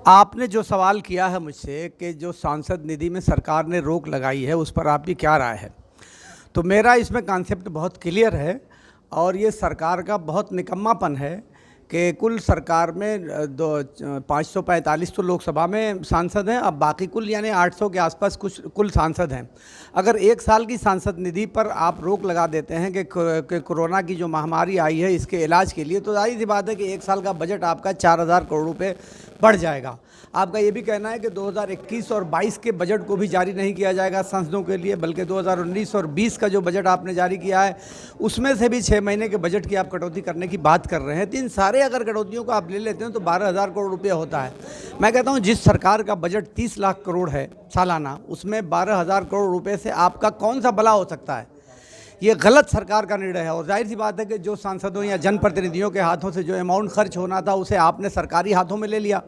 आपने जो सवाल किया है मुझसे कि जो सांसद निधि में सरकार ने रोक लगाई है, उस पर आपकी क्या राय है? तो मेरा इसमें कॉन्सेप्ट बहुत क्लियर है और ये सरकार का बहुत निकम्मापन है कि कुल सरकार में 545 तो लोकसभा में सांसद हैं, अब बाकी कुल यानी 800 के आसपास कुछ कुल सांसद हैं। अगर एक साल की सांसद निधि पर आप रोक लगा देते हैं कि कोरोना की जो महामारी आई है इसके इलाज के लिए, तो जाहिर सी बात है कि एक साल का बजट आपका 4000 करोड़ रुपए बढ़ जाएगा। आपका ये भी कहना है कि 2021 और 22 के बजट को भी जारी नहीं किया जाएगा सांसदों के लिए, बल्कि 2019 और 20 का जो बजट आपने जारी किया है उसमें से भी 6 महीने के बजट की आप कटौती करने की बात कर रहे हैं। तो इन सारे अगर कटौतियों को आप ले लेते हैं तो 12,000 करोड़ रुपया होता है। मैं कहता हूँ जिस सरकार का बजट 30 लाख करोड़ है सालाना, उसमें 12,000 करोड़ रुपये से आपका कौन सा भला हो सकता है? ये गलत सरकार का निर्णय है। और जाहिर सी बात है कि जो सांसदों या जनप्रतिनिधियों के हाथों से जो अमाउंट खर्च होना था उसे आपने सरकारी हाथों में ले लिया।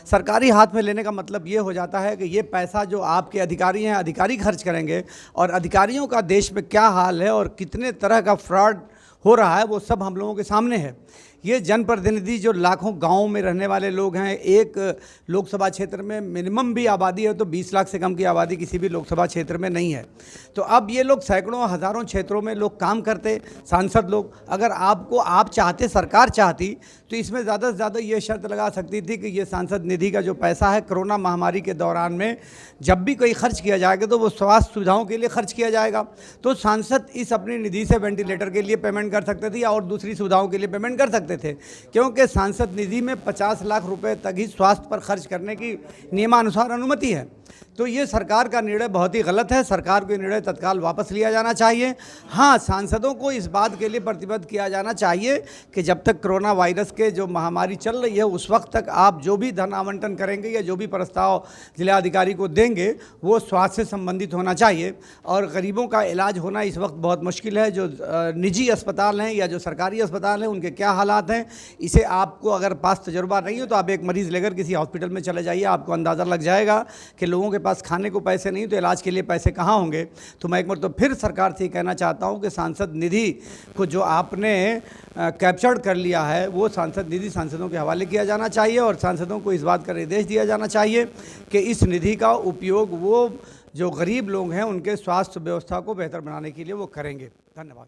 सरकारी हाथ में लेने का मतलब ये हो जाता है कि ये पैसा जो आपके अधिकारी हैं, अधिकारी खर्च करेंगे, और अधिकारियों का देश में क्या हाल है और कितने तरह का फ्रॉड हो रहा है वो सब हम लोगों के सामने है। ये जनप्रतिनिधि जो लाखों गांवों में रहने वाले लोग हैं, एक लोकसभा क्षेत्र में मिनिमम भी आबादी है तो 20 लाख से कम की आबादी किसी भी लोकसभा क्षेत्र में नहीं है। तो अब ये लोग सैकड़ों हज़ारों क्षेत्रों में लोग काम करते, सांसद लोग, अगर आप चाहते, सरकार चाहती तो इसमें ज़्यादा से ज़्यादा ये शर्त लगा सकती थी कि ये सांसद निधि का जो पैसा है कोरोना महामारी के दौरान में जब भी कोई खर्च किया जाएगा तो वो स्वास्थ्य सुविधाओं के लिए खर्च किया जाएगा। तो सांसद इस अपनी निधि से वेंटिलेटर के लिए पेमेंट कर सकते थे या और दूसरी सुविधाओं के लिए पेमेंट कर सकते थे, क्योंकि सांसद निधि में 50 लाख रुपए तक ही स्वास्थ्य पर खर्च करने की नियमानुसार अनुमति है। तो ये सरकार का निर्णय बहुत ही गलत है। सरकार को निर्णय तत्काल वापस लिया जाना चाहिए। हाँ, सांसदों को इस बात के लिए प्रतिबद्ध किया जाना चाहिए कि जब तक कोरोना वायरस के जो महामारी चल रही है उस वक्त तक आप जो भी धन आवंटन करेंगे या जो भी प्रस्ताव जिलाधिकारी को देंगे वो स्वास्थ्य से संबंधित होना चाहिए। और गरीबों का इलाज होना इस वक्त बहुत मुश्किल है। जो निजी अस्पताल हैं या जो सरकारी अस्पताल हैं उनके क्या हालात हैं, इसे आपको अगर पास तजुर्बा नहीं हो तो आप एक मरीज़ लेकर किसी हॉस्पिटल में चले जाइए, आपको अंदाज़ा लग जाएगा कि लोगों के पास खाने को पैसे नहीं तो इलाज के लिए पैसे कहाँ होंगे। तो मैं एक बार तो फिर सरकार से कहना चाहता हूँ कि सांसद निधि को जो आपने कैप्चर्ड कर लिया है वो सांसद निधि सांसदों के हवाले किया जाना चाहिए और सांसदों को इस बात का निर्देश दिया जाना चाहिए कि इस निधि का उपयोग वो जो गरीब लोग हैं उनके स्वास्थ्य व्यवस्था को बेहतर बनाने के लिए वो करेंगे। धन्यवाद।